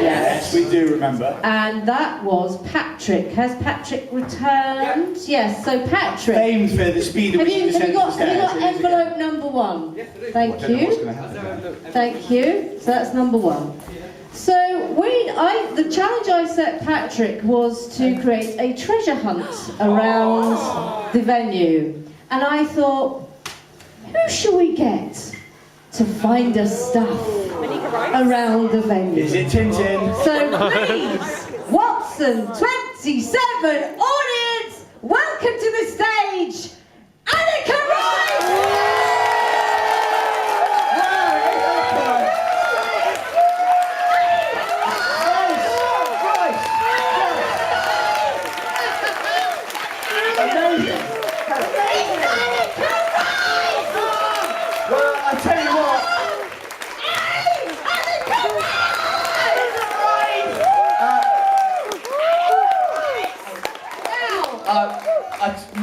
Yes, we do remember. And that was Patrick. Has Patrick returned? Yes, so Patrick. Famed for the speed at which he descends the stairs. Have you got envelope number 1? Yes, it is. Thank you. Thank you. So that's number 1. So the challenge I set Patrick was to create a treasure hunt around the venue. And I thought, who shall we get to find us stuff around the venue? Is it Tintin? So please, Watson 27 audience, welcome to the stage, Anneka Rice!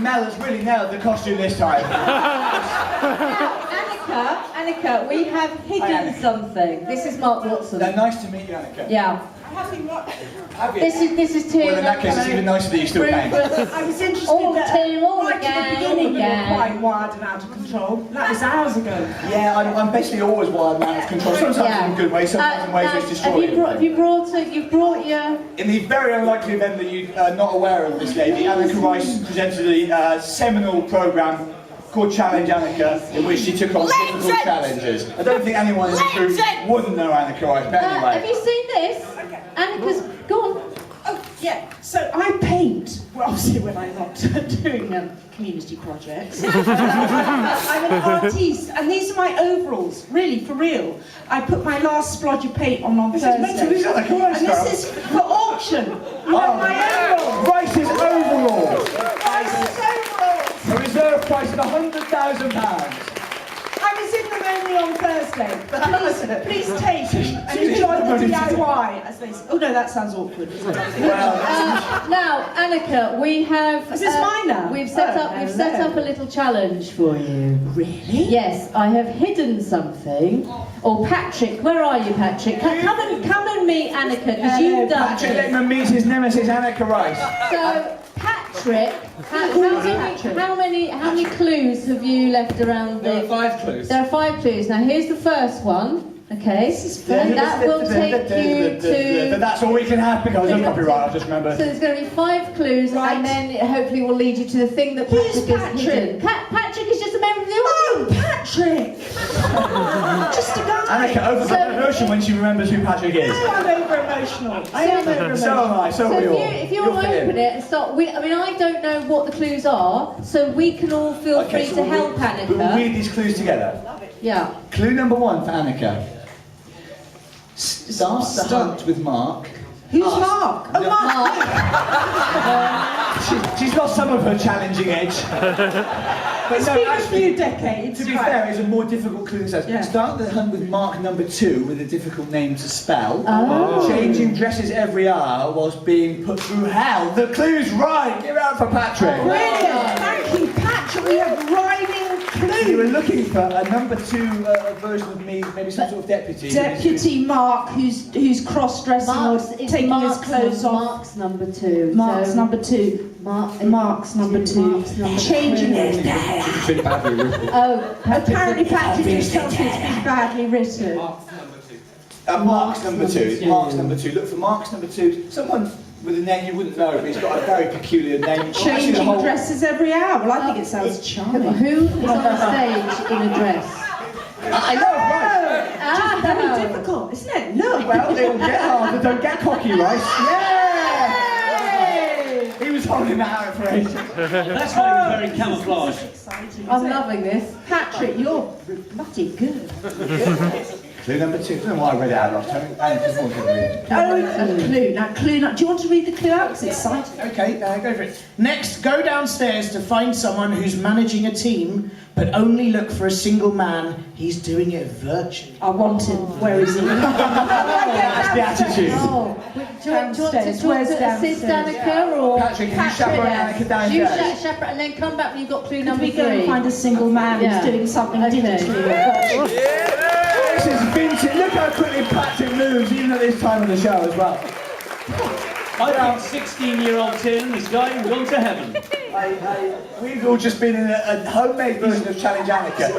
Mel has really nailed the costume this time. Anneka, we have hidden something. This is Mark Watson. Nice to meet you, Anneka. Yeah. Have you? This is Tim. Well, in that case, it's even nicer that you're still paying. I was interested right at the beginning you were quite wired and out of control. That was hours ago. Yeah, I'm basically always wired and out of control. Sometimes in good ways, sometimes in ways which destroy you. You've brought your... In the very unlikely event that you are not aware of this lady, Anneka Rice presented a seminal programme called Challenge Anneka, in which she took on difficult challenges. I don't think anyone in the crew wouldn't know Anneka Rice, but anyway. Have you seen this? Okay. Anneka's gone. Oh, yeah. So I paint, well, obviously when I'm not doing community projects. I'm an artiste, and these are my overalls, really, for real. I put my last splodge of paint on This Thursday. is meant to be like a and this is for auction. My overalls. Rice's overalls. Rice's overalls. A reserve price of £100,000. I was in them only on Thursday. Please take and enjoy the DIY, as they say. Oh no, that sounds awkward. Now, Anneka, we have. Is this mine now? We've set up a little challenge for you. Really? Yes, I have hidden something. Oh, Patrick, where are you, Patrick? Come and meet Anneka, because you've done Patrick this. Lickman meets his nemesis, Anneka Rice. So, Patrick, how many clues have you left around There are 5 clues. There are 5 clues. Now, here's the first one. Okay, and that will take you to... That's all we can have because of copyright, I'll just remember. So there's going to be 5 clues, and then it hopefully will lead you to the thing that Patrick is hidden. Patrick is just a member of the audience. Oh, Patrick! Just a guy. Anneka overcomes emotion when she remembers who Patrick is. No, I'm over-emotional. I am over-emotional. So am I, so are we all. If you want to open it and start... I don't know what the clues are, so we can all feel free to help Anneka. We'll read these clues together. Yeah. Clue number 1 for Anneka. Start the hunt with Mark. Who's Mark? Oh, Mark! She's got some of her challenging edge. But It's been a few decades. To be fair, it's a more difficult clue than says. Yeah. Start the hunt with Mark number 2 with a difficult name to spell. Oh. Changing dresses every hour whilst being put through hell. The clue's right! Give it up for Patrick. Brilliant! Thank you, Patrick. We have rhyming clues. You were looking for a number 2 version of me, maybe some sort of deputy. Deputy Mark, who's cross-dressing or taking his clothes off. Mark's number 2. Mark's number 2. Mark's number 2. Changing it. Oh, Apparently Patrick just tells me it's been badly written. Mark's number 2. It's Mark's number 2. Look for Mark's number 2. Someone with a name you wouldn't know, but he's got a very peculiar name. Changing dresses every hour. Well, I think it sounds charming. Who is on the stage in a dress? I know, right? Very difficult, isn't it? Look. Well, it'll get harder. Don't get cocky, Rice. Yeah! He was holding that out for ages. That's why it was very camouflage. I'm loving this. Patrick, you're bloody good. Clue number 2. I don't know why I read it out last time. Clue. Now, clue. Do you want to read the clue out? Because it's exciting. Okay, go for it. Next, go downstairs to find someone who's managing a team, but only look for a single man. He's doing it virtually. I want him. Where is he? That's the attitude. Oh, do you want to assist Anneka or Patrick, you chaperone Anneka downstairs. You chaperone and then come back when you've got clue number 3. We go and find a single man who's doing something digitally. This is vintage. Look how quickly Patrick moves, even at this time of the show as well. I think 16-year-old Tim, this guy, has gone to heaven. We've all just been in a homemade version of Challenge Anneka.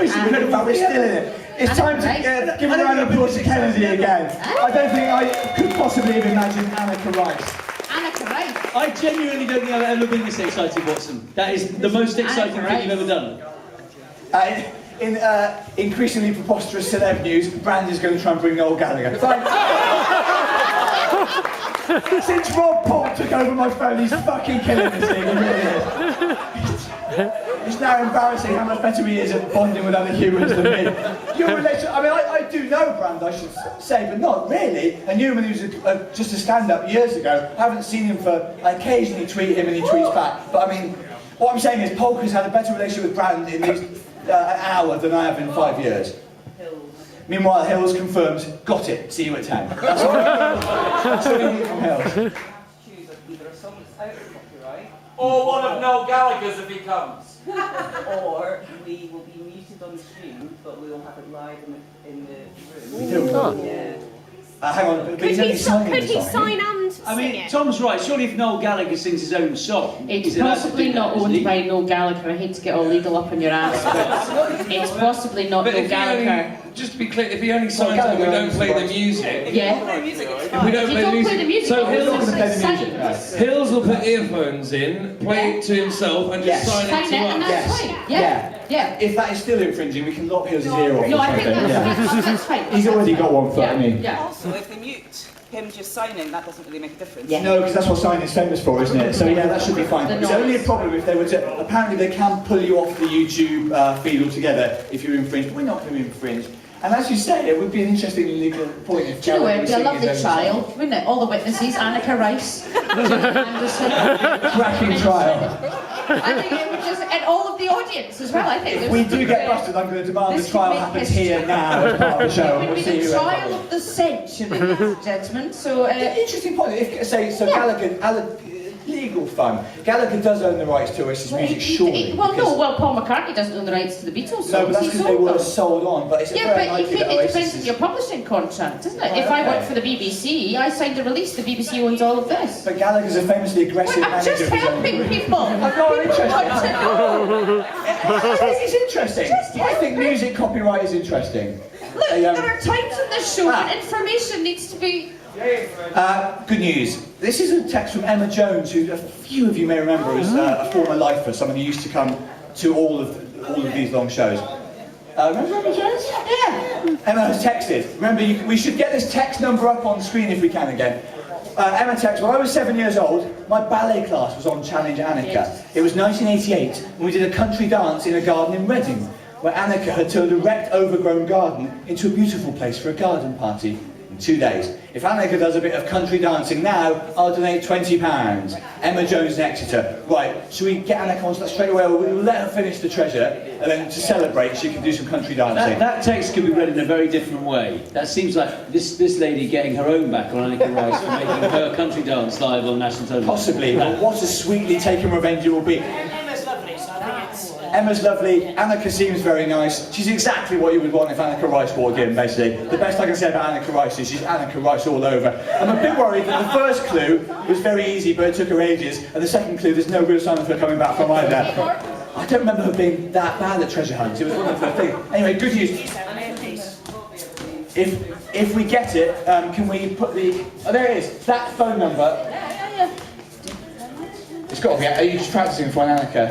But we're still in it. It's time to give a round of applause to Kennedy again. I don't think I could possibly have imagined Anneka Rice. Anneka Rice. I genuinely don't think I've ever been this excited, Watson. That is the most exciting thing you've ever done. In increasingly preposterous celeb news, Brand is going to try and bring Noel Gallagher. Since Rob Paul took over my phone, he's fucking killing this thing, he really is. It's now embarrassing how much better he is at bonding with other humans than me. Your relation, I mean, I do know Brand, I should say, but not really. And Newman, who's just a stand-up years ago, I haven't seen him for, I occasionally tweet him and he tweets back. But I mean, what I'm saying is Polka's had a better relationship with Brand in these an hour than I have in 5 years. Meanwhile, Hills confirms, got it, see you at 10. That's all we need from Hills. Choose either a song that's out of copyright, or one of Noel Gallagher's if he comes. Or we will be muted on the stream, but we will have it live in the room. We do. Oh. Yeah. Hang on, but he's only signing Could the he song. sign and I sing mean, it? Tom's right. Surely if Noel Gallagher sings his own song, It's he's allowed to possibly do not that, isn't he? owned by Noel Gallagher. I hate to get all legal up on your ass, but it's possibly not But Noel if he Gallagher. only, just to be clear, if he only signs it and we don't play the music, Yeah. if we If don't you play don't the play the music, music, so We're not going to play the sign music, it. no. Hills will put earphones in, play it to himself, and just Yes. sign Sign it it to and us. that's fine. Yeah. Yeah. If that is still infringing, we can lock Hills' ear off. No, or I think something, that's fine. He's already got one foot, Yeah. I mean. Yeah. Also, if they mute him just signing, that doesn't really make a difference. Yeah. No, because that's what signing's famous for, isn't it? So yeah, that should be fine. The It's noise. only a problem if they were to. Apparently, they can pull you off the YouTube feed altogether if you're infringed. But we're not going to infringe. And as you say, it would be an interesting legal point if. Do you know Gallagher it would was be a singing lovely his own trial, song. wouldn't it? All the witnesses, Anneka Rice, Anderson. Cracking trial. I think it would just, and all of the audience as well, I think. If we do get busted, I'm going to demand This the trial could make happens history. here now as part of the show. It would We'll be see the who trial of the century, ladies and gentlemen. So, Interesting point. If, say, so Yeah. Gallagher, legal fun. Gallagher does own the rights to Oasis music, surely. well, no, because- well, Paul McCartney doesn't own the rights to the Beatles songs. No, but that's He because they sold were them. sold on. But it's Yeah, very but you likely could, that it Oasis depends on is. your publishing contract, doesn't it? Right, If I okay. work for the BBC, I signed a release, the BBC owns all of this. But Gallagher's a famously aggressive Well, I'm manager. just of his own helping group. people. I'm not interested. Want to know. I think it's interesting. I think music copyright is interesting. Look, They, there are times on this show Ah. when information needs to be... Good news. This is a text from Emma Jones, who a few of you may remember as a former lifer, someone who used to come to all of these long shows. Remember Emma Jones? Yeah. Emma has texted. Remember, we should get this text number up on screen if we can again. Emma texted, when I was 7 years old, my ballet class was on Challenge Anneka. Yes. It was 1988, and we did a country dance in a garden in Reading, where Anneka had turned a wrecked, overgrown garden into a beautiful place for a garden party in 2 days. If Anneka does a bit of country dancing now, I'll donate £20. Emma Jones in Exeter. Right, should we get Anneka on that straight away, or we'll let her finish the treasure, and then to celebrate, she can do some country dancing? That text could be read in a very different way. That seems like this lady getting her own back on Anneka Rice for making her country dance live on national television. Possibly, but what a sweetly taken revenge it will be. Emma's lovely, so I think it's... Emma's lovely, Anneka seems very nice. She's exactly what you would want if Anneka Rice walked in, basically. The best I can say about Anneka Rice is she's Anneka Rice all over. I'm a bit worried that the first clue was very easy, but it took her ages, and the second clue, there's no real sign of her coming back from either. I don't remember her being that bad at treasure hunts. It was one of the things. Anyway, good news. If we get it, can we put the... Oh, there it is. That phone number. It's got to be... Are you just practicing for an Anneka?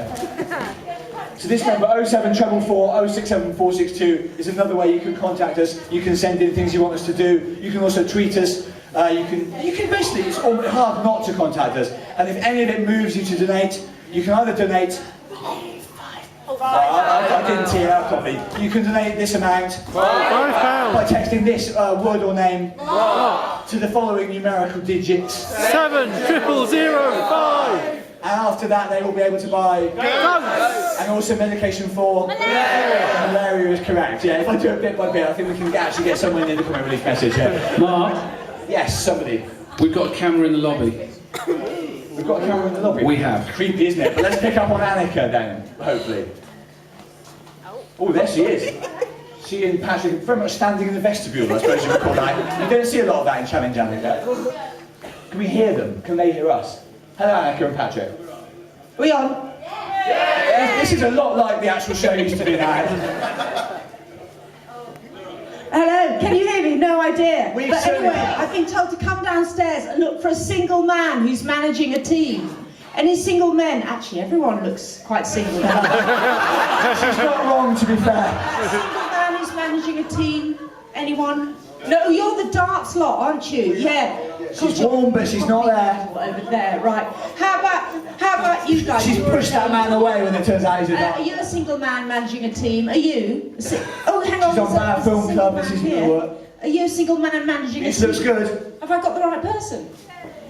So this number, 07444 067462, is another way you can contact us. You can send in things you want us to do. You can also tweet us. You can basically, it's hard not to contact us. And if any of it moves you to donate, you can either donate... I didn't tee it up properly. You can donate this amount by texting this word or name to the following numerical digits. 70005. And after that, they will be able to buy and also medication for malaria is correct. Yeah, if I do it bit by bit, I think we can actually get someone in the comment relief message. Yeah. Mark? Yes, somebody. We've got a camera in the lobby. We've got a camera in the lobby. We have. Creepy, isn't it? But let's pick up on Anneka then, hopefully. Oh, there she is. She and Patrick are very much standing in the vestibule, I suppose you would call that. You don't see a lot of that in Challenge Anneka. Can we hear them? Can they hear us? Hello, Anneka and Patrick. Are we on? Yeah. This is a lot like the actual show used to be now. Hello, can you hear me? No idea. We've But certainly- anyway, I've been told to come downstairs and look for a single man who's managing a team. Any single men? Actually, everyone looks quite single now. She's not wrong, to be fair. Single man who's managing a team? Anyone? No, you're the darts lot, aren't you? Yeah. She's warm, but she's not there. Over there, right. How about you guys? She's You're pushed that man away when it turns out he's a Are dog. you a single man managing a team? Are you? Oh, hang on. She's on there's a- Bad there's a Film single Club, man this isn't here. gonna work. Are you a single man managing a This team? looks good. Have I got the right person?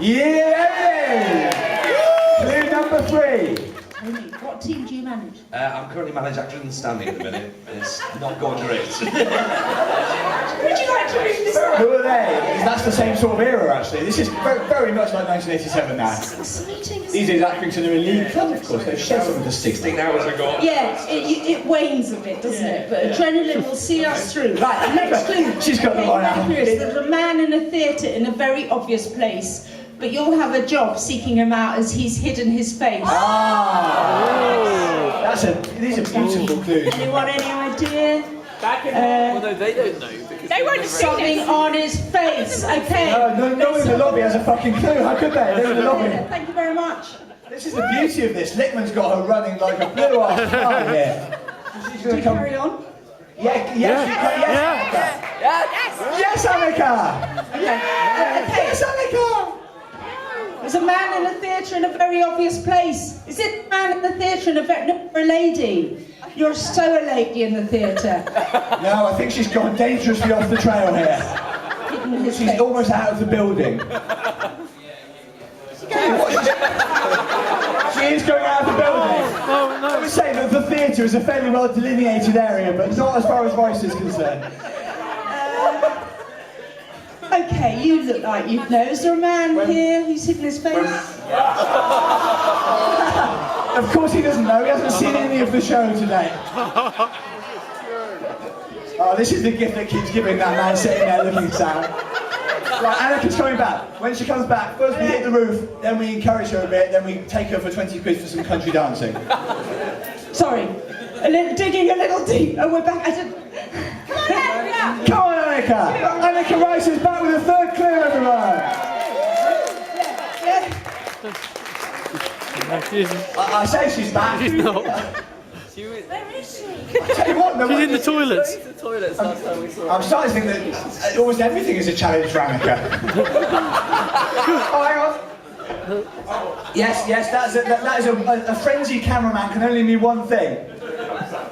Yeah! Clue number 3. Tony, what team do you manage? I'm currently managing Acting and Standing at the minute, and it's not going great. Would you like to read this out? Who are they? That's the same sort of era, actually. This is very, very much like 1987 now. Exciting. These days, Accrington are a league club, of course. They've shed some of the 16 hours ago. Yeah, it wanes a bit, doesn't it? But adrenaline will see us through. Right, the next clue. She's got the right Okay, answer. there's a man in a theatre in a very obvious place, but you'll have a job seeking him out as he's hidden his face. These are beautiful clues. Anyone, any idea? Well, no, they don't know because They won't have seen Something it. on his face, okay. No one in the lobby has a fucking clue. How could they? They're in the lobby. Thank you very much. This is the beauty of this. Lickman's got her running like a blue-eyed fly here. She's going to come. Carry on. Yes, Anneka! Yes, Anneka! There's a man in a theatre in a very obvious place. Is it a man in the theatre in a very... No, you're a lady. You're so a lady in the theatre. No, I think she's gone dangerously off the trail here. Hidden his She's face. almost out of the building. She is going out of the building. I would say that the theatre is a fairly well delineated area, but not as far as Rice is concerned. Okay, you look like you'd know. Is there a man here who's hidden his face? Of course he doesn't know, he hasn't seen any of the show today. Oh, this is the gift that keeps giving that man sitting there looking sad. Right, Anneka's coming back. When she comes back, first we hit the roof, then we encourage her a bit, then we take her for 20 quid for some country dancing. Sorry, digging a little deep. Oh, we're back. Come on, Anneka! Anneka Rice is back with a third clue, everyone! I say she's back. She was Tell you what, She's in the toilets. in the toilets last time we saw her. I'm starting to think that almost everything is a challenge for Anneka. Oh, hang on. Yes, that is a frenzied cameraman can only mean one thing.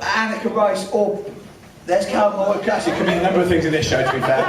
Anneka Rice or there's Calvin. Actually, it could mean a number of things in this show, to be fair.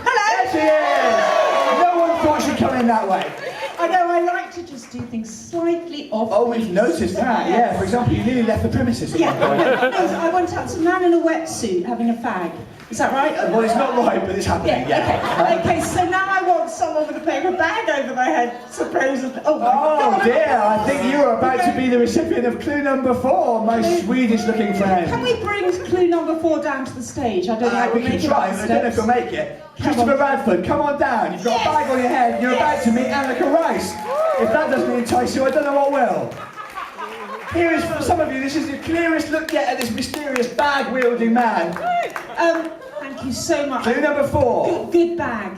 Hello. There she is. No one thought she'd come in that way. I know, I like to just do things slightly off. Oh, we've noticed that. Yeah. For example, you nearly left the premises. At Yeah, one point. no, I went out to a man in a wetsuit having a fag. Is that right? Well, it's not right, but it's happening. Yeah, okay, so now I want someone with a paper bag over their head, supposedly. Oh, my God. dear, I think you are about to be the recipient of clue number 4, my Swedish-looking friend. Can we bring clue number 4 down to the stage? I don't know how We we'll can make it try, up but the I don't know if steps. you'll make it. Christopher Radford, come on down. You've got a bag on your head. You're about to meet Anneka Rice. If that doesn't entice you, I don't know what will. Here is, for some of you, this is the clearest look yet at this mysterious bag-wielding man. Thank you so much. Clue number 4. Good bag.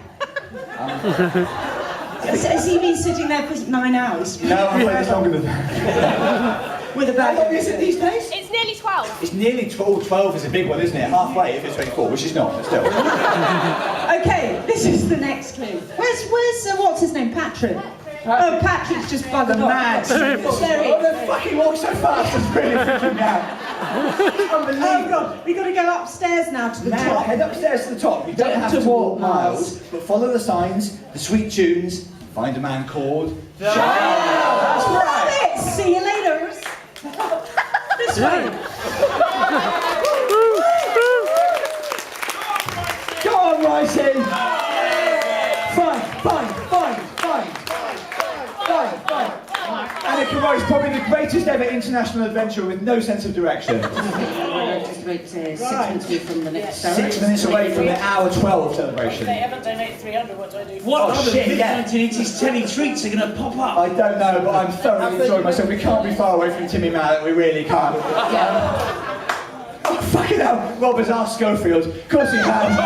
Has he been sitting there for 9 hours? No, I'm afraid it's longer than that. With a How long bag. is it these days? It's nearly 12. It's nearly 12. 12 is a big one, isn't it? Halfway if it's 24, which is not, but still. Okay, this is the next clue. Where's what's his name? Patrick. Oh, Patrick's just buggered The off. man. There he Oh, is. they fucking walk so fast, it's really freaking me out. Oh Unbelievable. God, we got to go upstairs now to the Now, top. head upstairs to the top. You don't have to walk miles, but follow the signs, the sweet tunes, find a man called... That's right. That's it. See you later. This way. Go on, Ricey. Fine. Anneka Rice, probably the greatest ever international adventurer with no sense of direction. just about 6 minutes away from the next hour. 6 minutes away from the hour 12 celebration. They haven't donated 300, what do I do? What Oh, other shit, yeah. mid-1980s telly treats are going to pop up? I don't know, but I'm thoroughly enjoying myself. We can't be far away from Timmy Mallet, we really can't. Oh, fucking hell, Rob has asked Schofield. Of course he has.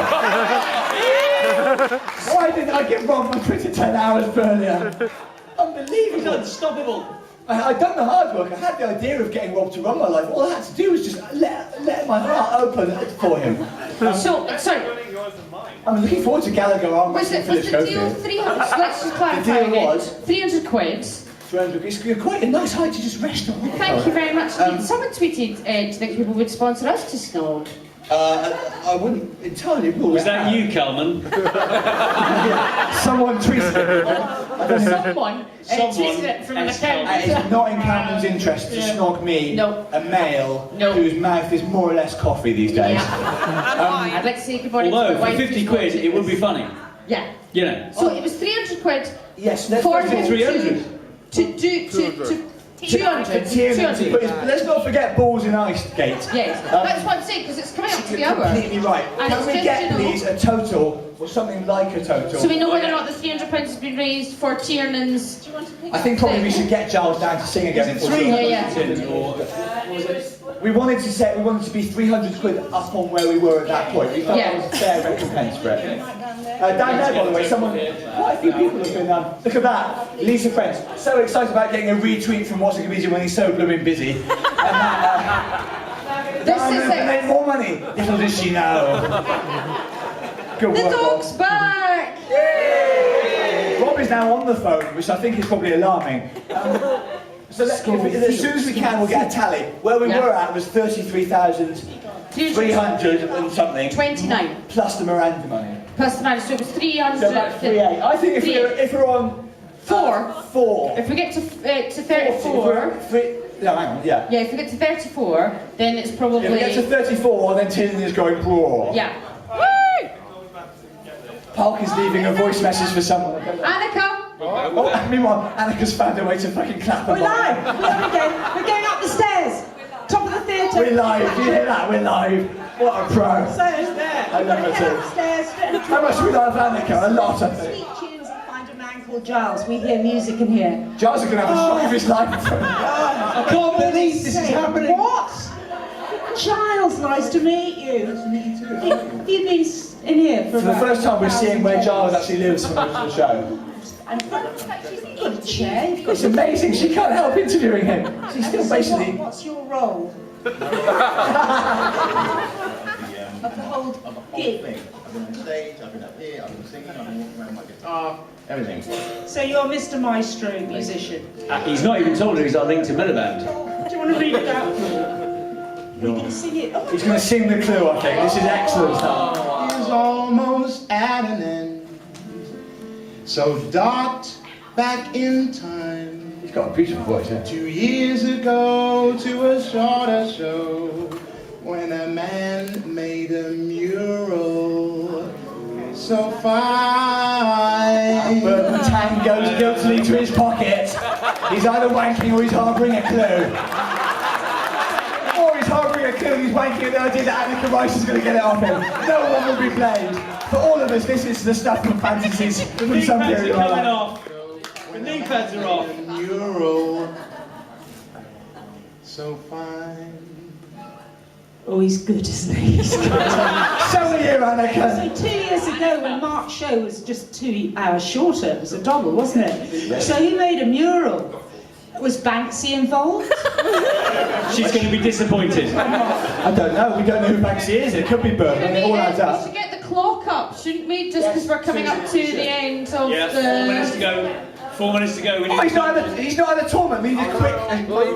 Why didn't I give Rob my Twitter 10 hours earlier? Unbelievable. He's unstoppable. I'd done the hard work. I had the idea of getting Rob to run my life. All I had to do was just let my heart open for him. Sorry. I'm looking forward to Gallagher arm Was wrestling the for this deal Schofield. 300? So let's just clarify The deal again. was 300 quid. 300. It's quite a nice height to just rest on. Thank you very much. Someone tweeted, do you think people would sponsor us to Snog? I wouldn't entirely rule Was that that you, Kalman? Someone tweeted it. Someone tweeted it from an account. It's not in Cameron's interest to snog me, No. a male No. whose mouth is more or less coffee these days. I'd like to say good morning to Although, my for wife. 50 who's quid, watching it would this. be funny. Yeah. You know. So it was 300 quid Yes, let's for go him to 300. to 200. 200. But let's not forget Balls in Ice Gate. Yes, that's what I'm saying, because it's coming up to the hour. Completely right. And Can it's we just, get, you know- please, a total, or something like a total? So we know whether or not the 300 pounds has been raised for Tiernan's. I think probably we should get Giles down to sing again. Yeah. We wanted to be 300 quid up on where we were at that point. We felt Yeah. that was a fair recompense for it. Down there, by the way, quite a few people have been look at that, Lisa French, so excited about getting a retweet from What's a Comedian when he's so blooming busy. This I'm is going to make it. more money. Little does she know. Good The work, dog's back! Rob. Rob is now on the phone, which I think is probably alarming. So as soon as we can, we'll get a tally. Where we were at was 33,300 and something. 29. Plus the Miranda money. Plus the minus, so it was 300. So about 3.8. I think if we're on 4. If we get to 34. No, hang on, yeah. Yeah, if we get to 34, then it's probably. If we get to 34, then Tilden is going brawl. Yeah. Woo! Park is leaving a voice message for someone. Anneka! Oh, meanwhile, Anneka's found a way to fucking clap her. We're live! We're going up the stairs! Top of the theatre! We're live, do you hear that? We're live. What a pro. So it's there. I love it too. How much do we love Anneka? A lot, I think. Sweet tunes and find a man called Giles. We hear music in here. Giles is going to have a shock of his life. I can't believe this is happening. What? Giles, nice to meet you. You've been in here for For the first time, we're seeing where Giles actually lives for most of the show. And you've got a chair. You've got It's amazing, she can't help interviewing him. She's still basically... What's your role? Of the whole gig. I've been on stage, I've been up here, I've been singing, I've been walking around my guitar, everything. So you're Mr. Maestro, musician. He's not even told her he's our Lincoln Milliband. Do you want to read it out? We're going to sing it. Oh, He's going to sing the clue, I think. This is excellent stuff. Is almost at an end. So dart back in time. He's got a beautiful voice, yeah. 2 years ago to a shorter show when a man made a mural so fine. But the tang goes guiltily to his pocket. He's either wanking or he's harbouring a clue. Or he's harbouring a clue and he's wanking at the idea that Anneka Rice is going to get it off him. No one will be blamed. For all of us, this is the stuff from fantasies from some period of our life. The knee pads are off. Mural so fine. Oh, he's good, isn't he? He's good. So are you, Anneka. So 2 years ago, when Mark's show was just 2 hours shorter, it was a double, wasn't it? So he made a mural. Was Banksy involved? She's going to be disappointed. I don't know. We don't know who Banksy is. It could be Bergman. It all adds We up. should get the clock up, shouldn't we? Just because we're coming up to the end of Yeah, 4 minutes to go. 4 minutes to go. We need Oh, he's not at the tournament. We need a quick...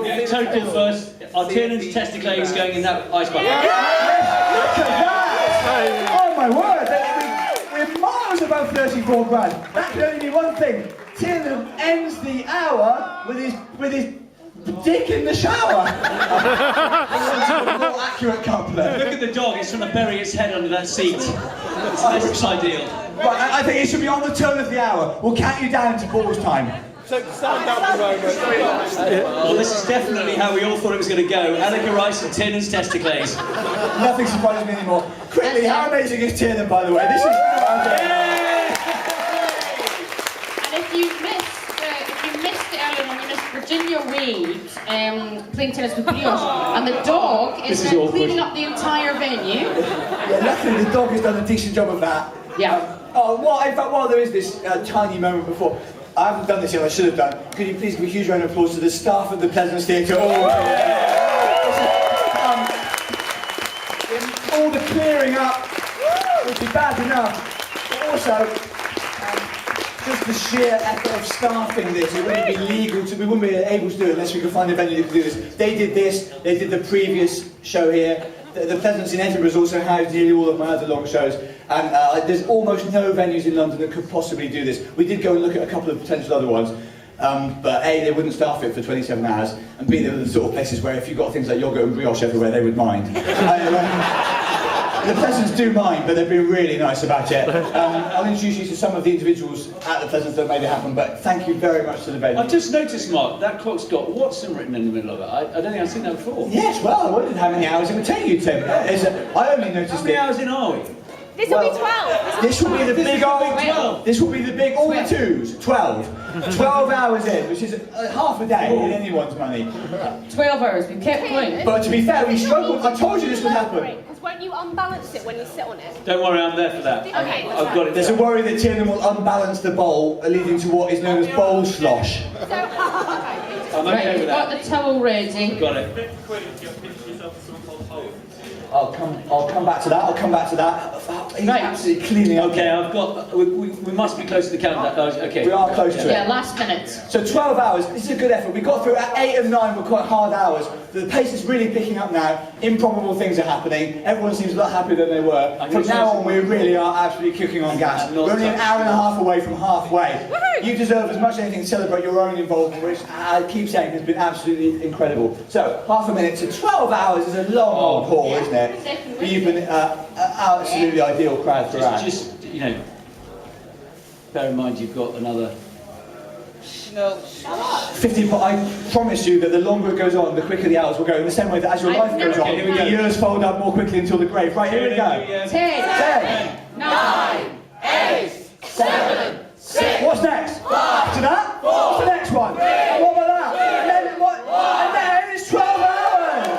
Yeah, total first. Our Tiernan's testicle is going in that ice bucket. Look at that! Oh my word! We're miles above 34 grand. That can only be one thing. Tiernan ends the hour with his dick in the shower. That's a more accurate couplet. Look at the dog. It's trying to bury its head under that seat. This looks ideal. Right, I think it should be on the turn of the hour. We'll count you down to balls time. So stand up, Ramona. Well, this is definitely how we all thought it was going to go. Anneka Rice and Tiernan's testicles. Nothing surprises me anymore. Quickly, how amazing is Tiernan, by the way? This is And if you missed it earlier on, you missed Virginia Wade playing tennis with brioche, and the dog is now cleaning up the entire venue. Yeah, luckily the dog has done a decent job of that. Yeah. In fact, while there is this tiny moment before, I haven't done this yet, I should have done. Could you please give a huge round of applause to the staff of the Pleasance Theatre? All the clearing up, which is bad enough, but also just the sheer effort of staffing this. It wouldn't be legal to, we wouldn't be able to do it unless we could find a venue that could do this. They did this, they did the previous show here. The Pleasance in Edinburgh has also housed nearly all of my other long shows, and there's almost no venues in London that could possibly do this. We did go and look at a couple of potential other ones, but A, they wouldn't staff it for 27 hours, and B, they were the sort of places where if you got things like yoghurt and brioche everywhere, they would mind. The Pleasance do mind, but they've been really nice about it. I'll introduce you to some of the individuals at the Pleasance that made it happen, but thank you very much to the venue. I've just noticed, Mark, that clock's got Watson written in the middle of it. I don't think I've seen that before. Yes, well, I wondered how many hours it would take you, Tim. I only noticed How many hours in are we? This will be 12. This will be the big old 12. This will be the big, all the twos, 12. 12 hours in, which is half a day in anyone's money. 12 hours, we kept going. But to be fair, we struggled. I told you this would happen. Because won't you unbalance it when you sit on it? Don't worry, I'm there for that. Okay. I've got it. There's a worry that Tiernan will unbalance the bowl, leading to what is known as bowl slosh. I'm Right, okay you've with got that. the towel ready. Got it. I'll come back to that. I'll come back to that. He's Right. absolutely cleaning up. Okay, I've got. We must be close to the calendar. Okay. We are close to it. Yeah, last minute. So 12 hours, this is a good effort. We got through at 8 and 9 were quite hard hours. The pace is really picking up now. Improbable things are happening. Everyone seems a lot happier than they were. From now on, we really are absolutely cooking on gas. We're only an hour and a half away from halfway. You deserve as much as anything to celebrate your own involvement, which I keep saying has been absolutely incredible. So, half a minute to 12 hours is a long old haul, isn't it? But you've been an absolutely ideal crowd throughout. Just you know, bear in mind you've got another. 50, but I promise you that the longer it goes on, the quicker the hours will go. In the same way that as your life goes on, the years fold up more quickly until the grave. Right, here we go. 10, 10, 9,